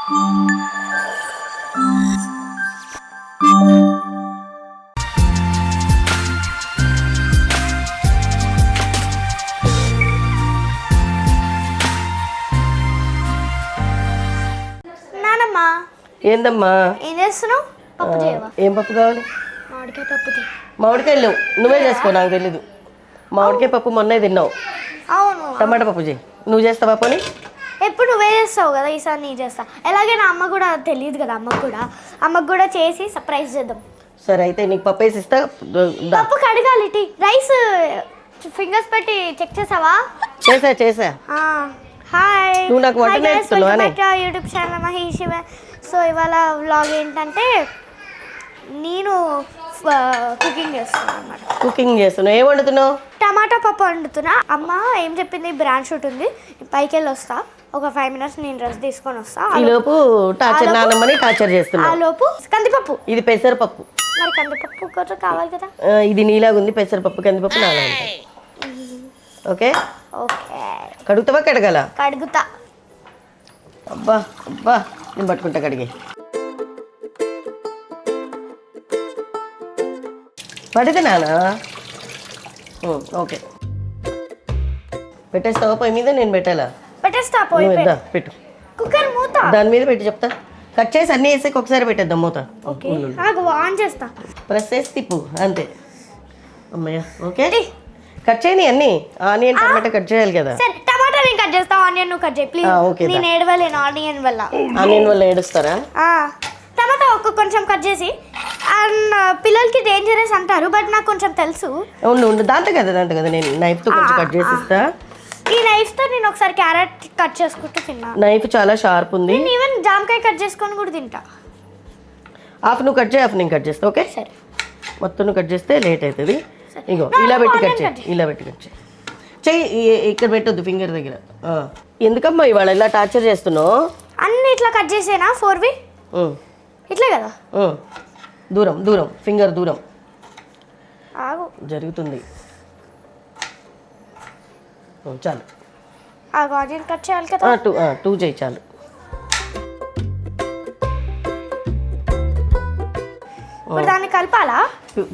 నానమ్మా ఏందమ్మా? ఏం చేస్తున్నావు? పప్పు చేయవా? ఏం పప్పు కావాలి? మామిడికాయ పప్పు. మామిడికాయలు నువ్వే చేసుకో, నాకు తెలీదు. మామిడికాయ పప్పు మొన్నే తిన్నావు. అవును. టమాటా పప్పు చేయి. నువ్వు చేస్తావా పోనీ? ఎప్పుడు నువ్వే చేస్తావు కదా, ఈసారి నీ చేస్తా. ఎలాగైనా అమ్మ కూడా తెలియదు కదా, అమ్మకు కూడా చేసి సర్ప్రైజ్ చేద్దాం. సరే అయితే నీకు పప్పు వేసి ఇస్తా. పప్పు కడగాలి. రైస్ ఫింగర్స్ పెట్టి చెక్ చేసావా? చేసా. హాయ్, నువ్వు నాకు వంట నేర్పుతున్నావా? YouTube channel Mahesh. సో ఇవాళ వ్లాగ్ ఏంటంటే నేను కుకింగ్ చేస్తున్నాను అన్నమాట. కుకింగ్ చేస్తున్నావు? ఏం వండుతున్నావు? టమాటా పప్పు వండుతున్నా. అమ్మ ఏం చెప్పింది, బ్రాంచ్ షూట్ ఉంది, పైకి వెళ్ళి వస్తా, ఒక 5 minutes నేను డ్రెస్ తీసుకొని వస్తా. ఈ లోపు నాన్నమ్మని టార్చర్ చేస్తున్నా. ఆ లోపు కందిపప్పు. ఇది పెసరపప్పు. మరి కందిపప్పు కూడా కావాలి కదా. ఇది నీలాగా ఉంది పెసరపప్పు, కందిపప్పు నాలా ఉంటుంది. Okay okay. కడుగుతావా? కడగాల? కడుగుతా. అబ్బా నేను పట్టుకుంటా కడిగి. పడితే నానా? ఓకే. పెట్టేస్తావా పొయ్యి మీద? నేను పెట్టాలా? పెట్టేస్తా. పోయి పెట్టు. కుక్కర్ మూత దాని మీద పెట్టి చెప్తా. కట్ చేసి అన్నీ వేసాక ఒకసారి పెట్టేద్దాం మూత. ఓకే. ఆన్ చేస్తా. ప్రెస్ చేసి తిప్పు అంతే. అమ్మయ్య. ఓకే, కట్ చేయని అన్నీ. ఆనియన్ టమాటా కట్ చేయాలి కదా. సరే, టమాటా నేను కట్ చేస్తా, ఆనియన్ నువ్వు కట్ చేయి ప్లీజ్. ఓకే. నేను ఏడవలేను ఆనియన్ వల్ల. ఆనియన్ వల్ల ఏడుస్తారా? టమాటా కొంచెం కట్ చేసి. అండ్ పిల్లలకి డేంజరస్ అంటారు, బట్ నాకు కొంచెం తెలుసు. ఉండు దాంతో కదా నేను నైఫ్తో కొంచెం కట్ చేసి ఇస్తా. ఈ నైఫ్తో నేను ఒకసారి క్యారెట్ కట్ చేసుకుంటూ తిన్నా. నైఫ్ చాలా షార్ప్ ఉంది. నేను ఈవెన్ జామకాయ కట్ చేసుకొని కూడా తింటా. హాఫ్ నువ్వు కట్ చేయి, హాఫ్ నేను కట్ చేస్తా. ఓకే సరే. మొత్తం నువ్వు కట్ చేస్తే లేట్ అవుతుంది. ఇగో ఇలా పెట్టి కట్ చేయి. ఇలా పెట్టి కట్ చేయి. ఇక్కడ పెట్టొద్దు, ఫింగర్ దగ్గర. ఎందుకమ్మా ఇవాళ ఇలా టార్చర్ చేస్తున్నావు? అన్ని ఇట్లా కట్ చేసేనా? 4వి ఇట్లా కదా. దూరం ఫింగర్ దూరం ఆగు. జరుగుతుంది. చాలు. ఆనియన్ కట్ చేయాలి కదా. 2 చేయి చాలు. ఇప్పుడు దాన్ని కలపాలా?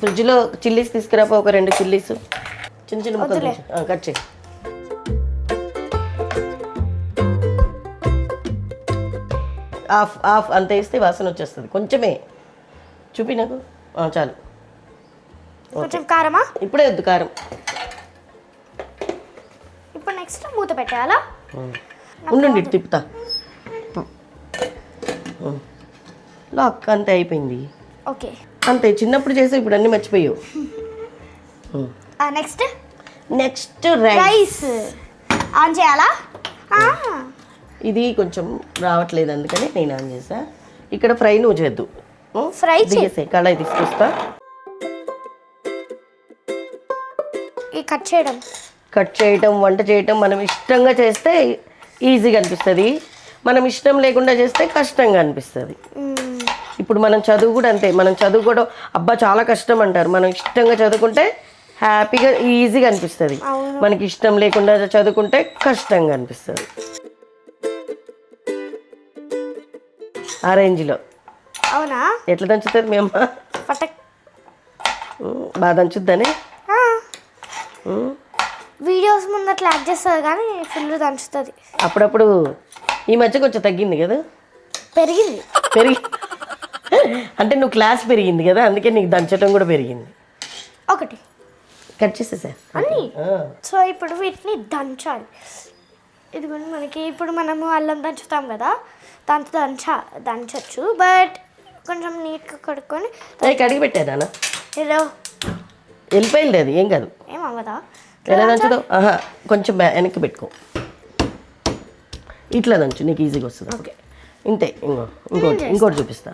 ఫ్రిడ్జ్లో చిల్లీస్ తీసుకురాపో, ఒక 2 చిల్లీస్ చిన్న ముక్కలు కట్ చేయి. హాఫ్ అంత వేస్తే వాసన వచ్చేస్తుంది. కొంచెమే చూపి నాకు. చాలు. కొంచెం కారమా? ఇప్పుడే వద్దు కారం. ఇప్పుడు నెక్స్ట్ మూత పెట్టాలా? ఉండండి తిప్పుతా. లాక్. అంతే అయిపోయింది. ఓకే అంతే. చిన్నప్పుడు చేసి ఇప్పుడు అన్నీ మర్చిపోయావు. నెక్స్ట్ రైస్ ఆన్ చేయాలా? ఇది కొంచెం రావట్లేదు, అందుకని నేను ఆన్ చేసా. ఇక్కడ ఫ్రై నువ్వు చేద్దు. ఫ్రై చేసే కళాయి తీసుకొస్తా. ఈ కట్ చేయడం వంట చేయడం మనం ఇష్టంగా చేస్తే ఈజీగా అనిపిస్తుంది, మనం ఇష్టం లేకుండా చేస్తే కష్టంగా అనిపిస్తుంది. ఇప్పుడు మనం చదువు కూడా అంతే. మనం చదువుకోవడం అబ్బా చాలా కష్టం అంటారు, మనం ఇష్టంగా చదువుకుంటే హ్యాపీగా ఈజీగా అనిపిస్తుంది. మనకి ఇష్టం లేకుండా చదువుకుంటే కష్టంగా అనిపిస్తుంది. ఆ రేంజ్లో. అవునా? ఎట్లా దంచుతుంది మీ అమ్మ? బాగా దంచుద్దని వీడియోస్ ముందు అట్లా యాడ్ చేస్తుంది కానీ ఫుల్ దంచుతుంది. అప్పుడప్పుడు. ఈ మధ్య కొంచెం తగ్గింది కదా. పెరిగి అంటే నువ్వు క్లాస్ పెరిగింది కదా, అందుకే నీకు దంచడం కూడా పెరిగింది. ఒకటి కట్ చేసేసా అన్నీ. సో ఇప్పుడు వీటిని దంచాలి. ఇదిగోండి, మనకి ఇప్పుడు మనము అల్లం దంచుతాం కదా, దాంతో దంచచ్చు, బట్ కొంచెం నీట్గా కడుక్కొని. కడిగి పెట్టానా? ఏదో వెళ్ళిపోయింది అది, ఏం కాదు. ఏమవ్వదా? ఎలా దంచుతావు? కొంచెం వెనక్కి పెట్టుకో. ఇట్లా దంచు, నీకు ఈజీగా వస్తుంది. ఓకే ఇంతే. ఇంకోటి చూపిస్తా.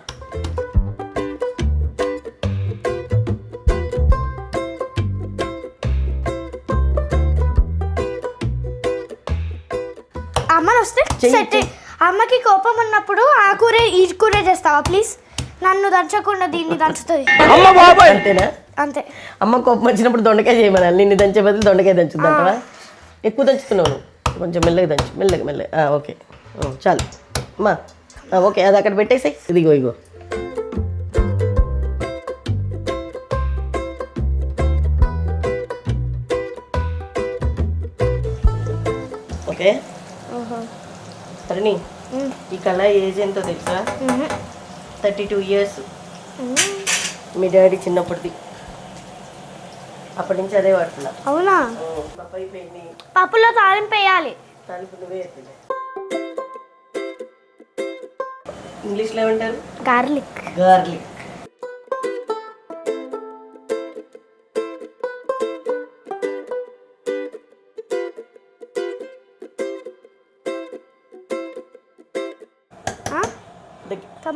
అమ్మని వస్తే అమ్మకి కోపం ఉన్నప్పుడు ఆ కూరే ఈ కూరే చేస్తావా ప్లీజ్? నన్ను దంచకుండా దీన్ని దంచుతుంది. అంతేనా? అంతే. అమ్మ కోపం వచ్చినప్పుడు దొండకాయ చేయమనాలి, నిన్ను దంచే బదులు దొండకాయ దంచుద్దంటావా? ఎక్కువ దంచుతున్నావు, కొంచెం మెల్లగా దంచు. మెల్లగా. ఓకే చాలు అమ్మా. ఓకే అది అక్కడ పెట్టేసి ఇదిగో ఇగో ఓకే సరేని ఈ కళ ఏజ్ ఎంతో తెలుసా 32 ఇయర్స్ మీ డాడీ చిన్నప్పటిది అప్పటి నుంచి అదే వాడుతున్నా అవునా పప్పాయి పెయిన్ పప్పులో తాలింపు వేయాలి తాలింపు నువ్వే ఎత్తిలే ఇంగ్లీష్లో ఏమంటారు గార్లిక్ గార్లిక్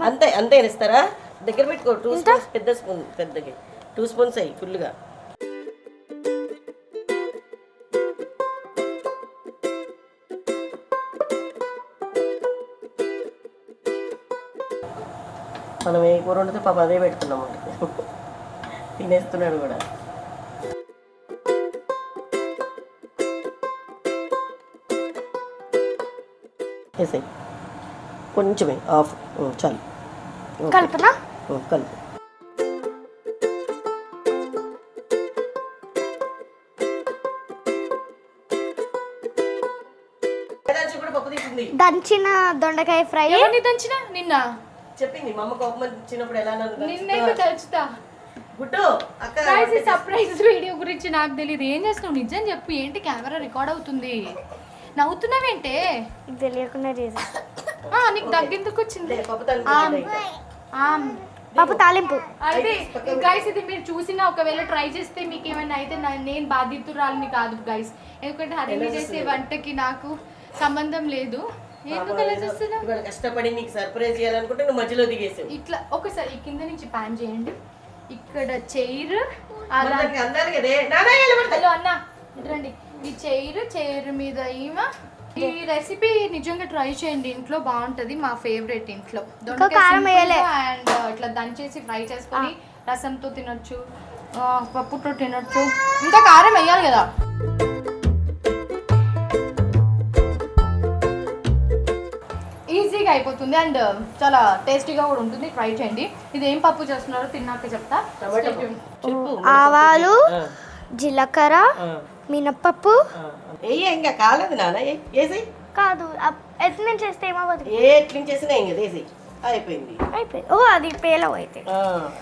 అంతే అంతే వేస్తారా దగ్గర పెట్టుకో 2 స్పూన్స్ పెద్ద స్పూన్ పెద్దగా 2 స్పూన్స్ అయ్యి ఫుల్గా మనం ఏ కూర వండితే పాప అదే పెడుతున్నాం తినేస్తున్నాడు కూడా వేసాయి కొంచెమే ఆఫ్ చాలు కలుపునా కలుపు పప్పు తీసింది దంచిన దొండకాయ ఫ్రై దంచిన నిన్న చెప్పింది మా అమ్మ కోపం వచ్చినప్పుడు ఎలా నిన్నైతే తెలుసుతా గుడ్డు అక్క సర్ప్రైజ్ వీడియో గురించి నాకు తెలియదు ఏం చేస్తున్నావు నిజం చెప్పు ఏంటి కెమెరా రికార్డ్ అవుతుంది నవ్వుతున్నావేంటే నీకు తెలియకుండా చేసా నీకు దగ్గెందుకు వచ్చింది పప్పు తాలింపు అయితే గైస్ ఇది మీరు చూసినా ఒకవేళ ట్రై చేస్తే మీకు ఏమైనా అయితే నేను బాధితురాలని కాదు గైస్ ఎందుకంటే హరిణి చేసే వంటకి నాకు సంబంధం లేదు ఎందుకు అలా చేస్తున్నావు ఇవాళ కష్టపడి నీకు సర్ప్రైజ్ చేయాలనుకుంటే నువ్వు మధ్యలో దిగేసావు ఇట్లా ఒకసారి ఈ కింద నుంచి ప్యాన్ చేయండి ఇక్కడ చైర్ అన్నారు కదే నానా హలో అన్న రండి ఈ చైర్ మీద ఈమె ఈ రెసిపీ నిజంగా ట్రై చేయండి ఇంట్లో బాగుంటది మా ఫేవరెట్ ఇంట్లో అండ్ ఇట్లా దంచేసి ఫ్రై చేసుకొని రసంతో తినొచ్చు పప్పుతో తినొచ్చు ఇంకా కారం వేయాలి కదా ఈజీగా అయిపోతుంది అండ్ చాలా టేస్టీగా కూడా ఉంటుంది ట్రై చేయండి ఇది ఏం పప్పు చేస్తున్నారో తిన్నాక చెప్తా ఆవాలు జీలకర్ర మినప్పప్పు ఇంకా కాలేదు నాన్న వేసి కాదు ఎట్లా చేస్తే ఏమవుతుంది ఎట్లా చేసినా ఏం కదా వేసి అయిపోయింది అయిపోయింది ఓ అది పేలవు అయితే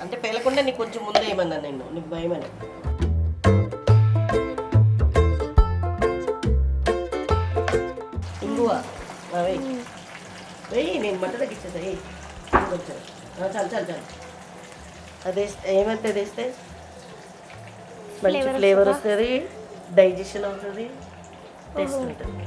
అంటే పేలకుండా నీకు కొంచెం ముందే ఏమన్నా నేను నీకు భయమని ఇంగువ వెయ్యి నేను మంట తగ్గించేసా కొంచెం చాలు చాలు చాలు అది ఏమంటే వేస్తే మంచి ఫ్లేవర్ వస్తుంది డైజెషన్ అవుతుంది టేస్ట్ ఉంటుంది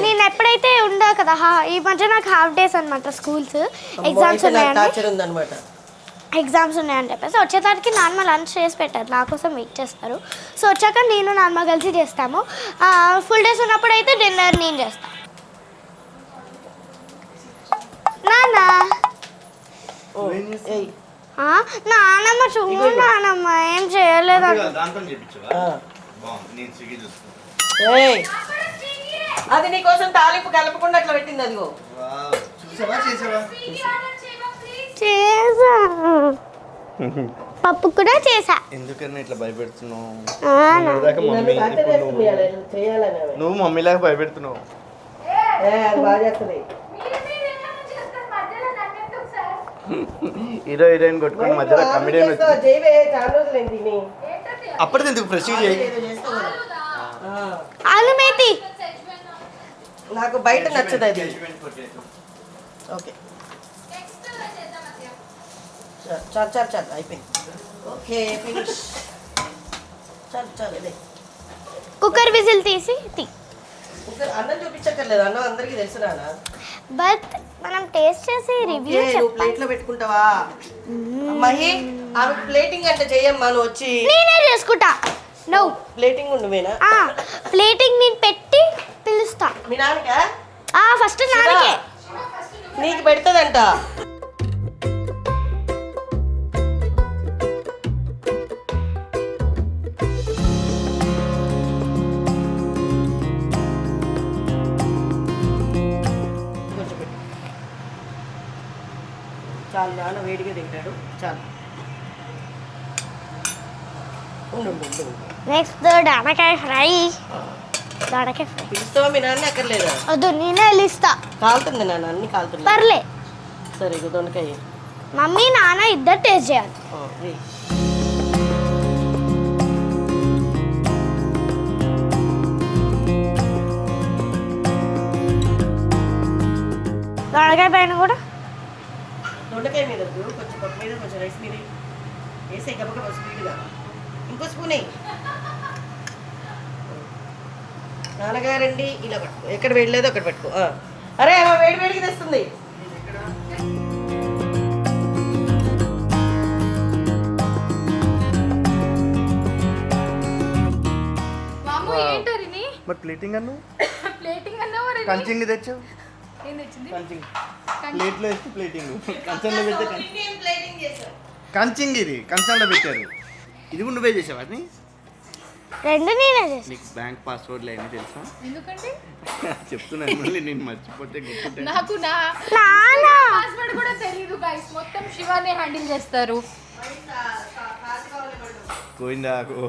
నేను ఎప్పుడైతే ఉండా కదా ఈ మధ్య నాకు హాఫ్ డేస్ అనమాట స్కూల్స్ ఎగ్జామ్స్ ఉన్నాయన్నమాట ఎగ్జామ్స్ ఉన్నాయని చెప్పేసి వచ్చేసరికి నాన్న లంచ్ చేసి పెట్టారు నా కోసం వెయిట్ చేస్తారు సో వచ్చాక నేను నాన్న కలిసి చేస్తాము ఫుల్ డేస్ ఉన్నప్పుడు అయితే డిన్నర్ నేను చేస్తాను నాన్న నానమ్మ చూడు నానమ్మ ఏం చేయలేదు అది నీకోసం తాలింపు కలపకుండా అట్లా పెట్టింది అదిగో చేసా పప్పు కూడా చేసా ఎందుకన్నా ఇట్లా భయపెడుతున్నావు చేయాలని నువ్వు మమ్మీలాగా భయపెడుతున్నావు బాగా చేస్తుంది హీరో హీరోయిన్ కొట్టుకుని మధ్యలో కమెడియన్ అప్పటిది ఎందుకు ఫ్రెష్ చేయి ఆలు మేతి నాకు బయట నచ్చదు అది ఓకే చాలు చాలు చాలు అయిపోయింది ఓకే ఫినిష్ చాలు చాలు అదే కుక్కర్ విజిల్ తీసి అన్నం చూపించక్కర్లేదు అన్నం అందరికీ తెలుసు నాన్న బట్ మనం టేస్ట్ చేసి రివ్యూ నువ్వు ప్లేట్లో పెట్టుకుంటావా అమ్మాయి ఆమె ప్లేటింగ్ అంటే చెయ్యమ్మా నువ్వు వచ్చి నేనే చేసుకుంటా నో ప్లేటింగ్ నువ్వేనా ప్లేటింగ్ నేను పెట్టి పిలుస్తా మీ నాన్నకా ఫస్ట్ నాన్నకే నీకు పెడుతుందంట. కొంచెం పెట్టు. చాలు, నాన్న వేడిగా తింటాడు. చాలు. ఉండు ఉండు ఉండు ఉండు. నెక్స్ట్ దొండకాయ ఫ్రై. పిలుస్తావా మీ నాన్న? అక్కర్లేదా? వద్దు, నేనే వెళ్ళిస్తా. కాలుతుంది నాన్న, అన్ని కాలుతుంది. పర్లే. సరే ఇక దొండకాయ మమ్మీ నాన్న ఇద్దరు టేస్ట్ చేయాలి. వేయి. దొండకాయ పైన కూడా దొండకాయ మీద వద్దు, కొంచెం పప్పు మీద కొంచెం రైస్ మీద వేసే గబగబా స్పీడ్గా. ఇంకో స్పూన్ వేయి. నాన్నగారండి ఇలా పట్టుకో, ఎక్కడ వేయలేదో అక్కడ పట్టుకో. అరే వేడి వేడికి తెస్తుంది. మాము ఏంటరిని మరి ప్లేటింగ్ అన్ను ప్లేటింగ్ అన్నావు రే. కంచింగ్ తెచ్చావు. ఏం తెచ్చింది? కంచింగ్ ప్లేట్లో వేస్తే ప్లేటింగ్, కంచంలో పెడితే కంచింగ్. ఇది కంచంలో పెట్టారు. ఇది కూడా నువ్వే చేసావు అది. రెండు నేనే చేస్తాను. నీకు బ్యాంక్ పాస్వర్డ్లు అవన్నీ తెలుసా? ఎందుకంటే చెప్తున్నాను, మళ్ళీ నేను మర్చిపోతే గుర్తుంటే. నాకు నా నాన్న పాస్వర్డ్ కూడా తెలియదు గైస్, మొత్తం శివానే హ్యాండిల్ చేస్తారు. కోయిందాకు.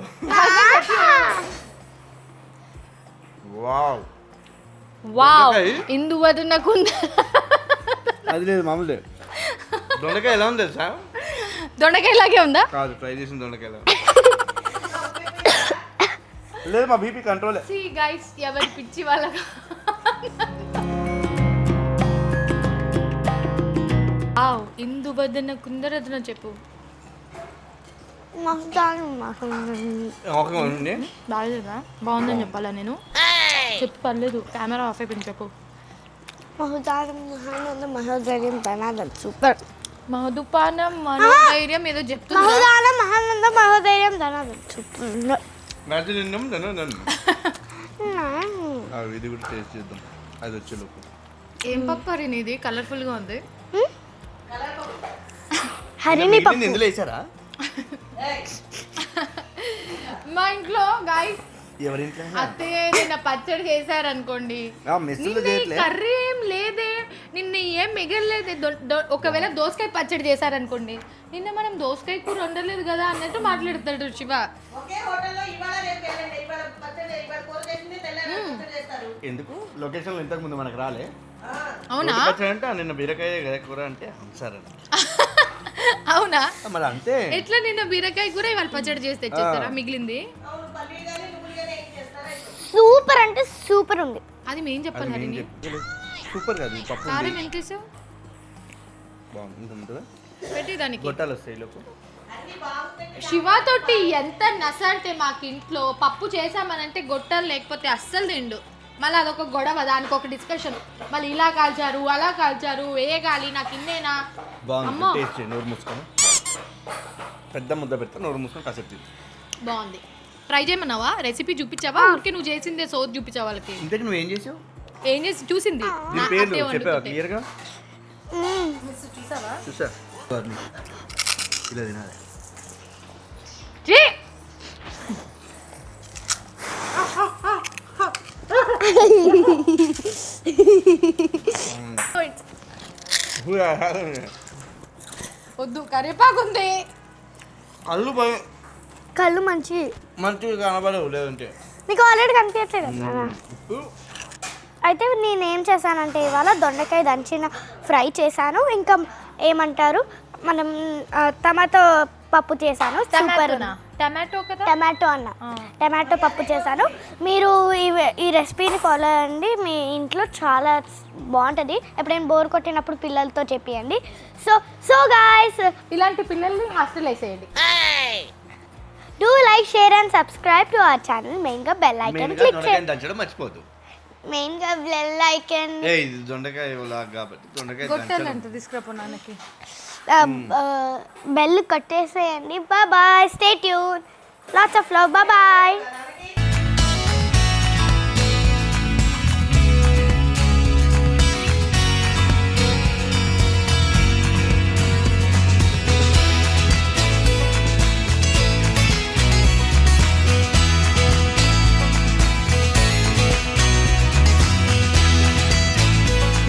వావ్, వావ్, దొండకాయ? ఇందువదనకు అది లేదు మామూలుదే. దొండకాయ ఎలా ఉంది తెలుసా? దొండకాయ లాగే ఉందా? కాదు, ఫ్రై చేసిన దొండకాయ ఎలా లేదు. మా బీపీ కంట్రోలే. సి గైస్, ఎవరి పిచ్చి వాళ్ళగా. వావ్, ఇందువదన కుందరదన చెప్పు. ఒక ఉంది. బాగాలేదా? బాగుందని చెప్పాలా నేను? చెప్పు, పర్లేదు. కెమెరా ఆఫ్ అయిపోయింది, చెప్పు. మహోదయం ధనాదం సూపర్. మధుపానం మనోధైర్యం ఏదో చెప్తున్నా. మహోదానం మహానందం మహోదయం ధనాదం సూపర్. మ్యాచ్ నిన్నాం నన్ను ఇది కూడా టేస్ట్ చేద్దాం. అది వచ్చే లోపు. ఏం పప్పు హరిని ఇది? కలర్ఫుల్ గా ఉంది. హరిని పప్పు. ఇందులో వేసారా? మా ఇంట్లో గాయస్ ఎవరింట్లో? అత్తయ్య నిన్న పచ్చడి చేశారనుకోండి, మెస్సులో నిన్న చేయట్లే. కర్రీ ఏం లేదే, నిన్న ఏం మిగలలేదే. ఒకవేళ దోసకాయ పచ్చడి చేశారనుకోండి, నిన్న మనం దోసకాయ కూర వండలేదు కదా అన్నట్టు మాట్లాడతాడు శివ. ఎందుకు లొకేషన్ లో ఇంతకు ముందు మనకు రాలే? అవునా? అంటే నిన్న బీరకాయ కదా కూర అంటే సరే. అవునా? మరి అంతే. ఎట్లా నిన్న బీరకాయ కూర ఇవాళ పచ్చడి చేసి తెచ్చేస్తారా మిగిలింది? సూపర్ అంటే సూపర్ ఉంది. అది మేము చెప్పాలి హరిని. సూపర్ కాదు ఈ పప్పు. కారం ఎంత వేసావు? బాగుంటుందా? పెట్టి దానికి గొట్టాలు వస్తాయి లోపు. శివతోటి ఎంత నస అంటే మాకు ఇంట్లో పప్పు చేసామనంటే గొట్టాలు లేకపోతే అస్సలు తిండు. మళ్ళీ అదొక గొడవ, దానికి ఒక డిస్కషన్. మళ్ళీ ఇలా కాల్చారు అలా కాల్చారు, వేయగాలి నాకు ఇన్నేనా. బాగుంది, టేస్ట్ చేయి. నోరు మూసుకొని పెద్ద ముద్ద పెడతా, నోరు మూసుకొని కాసేపు తింటు. బాగుంది. ట్రై చేయమన్నావా? రెసిపీ చూపించావా? ఊరికే నువ్వు చేసిందే సోది చూపించావు వాళ్ళకి. ఇంతకు నువ్వు ఏం చేసావు? ఏం చేసి చూసింది నీ పేరు చెప్పావా క్లియర్గా? చూసావా? చూసా. ఇలా తినాలి. వద్దు, కరివేపాకు ఉంది. అల్లు కళ్ళు మంచి మంచిగా కనబడవు లేదంటే. నీకు ఆల్రెడీ కనిపించట్లేదు కదా. అయితే నేనేం చేశానంటే ఇవాళ దొండకాయ దంచిన ఫ్రై చేశాను. ఇంకా ఏమంటారు, మనం టమాటో పప్పు చేశాను. సూపర్. టమాటో కదా? టమాటో అన్న టమాటో పప్పు చేశాను. మీరు ఈ రెసిపీని ఫాలో అవ్వండి, మీ ఇంట్లో చాలా బాగుంటుంది. ఎప్పుడైనా బోర్ కొట్టినప్పుడు పిల్లలతో చెప్పియండి. సో గాయ్స్, ఇలాంటి పిల్లల్ని హాస్టల్ వేసేయండి. Do like, share and subscribe to our channel. మెయిన్గా బెల్ ఐకాన్ క్లిక్ చేయండి. దంచడం మర్చిపోదు. మెయిన్గా బెల్ ఐకాన్. ఇది దొండకాయ కాబట్టి దొండకాయ గొట్టాలు ఎంత తీసుకురాపో నాన్నకి. బెల్ కట్టేసేయండి. Bye bye. Stay tune. Lots of love. Bye bye.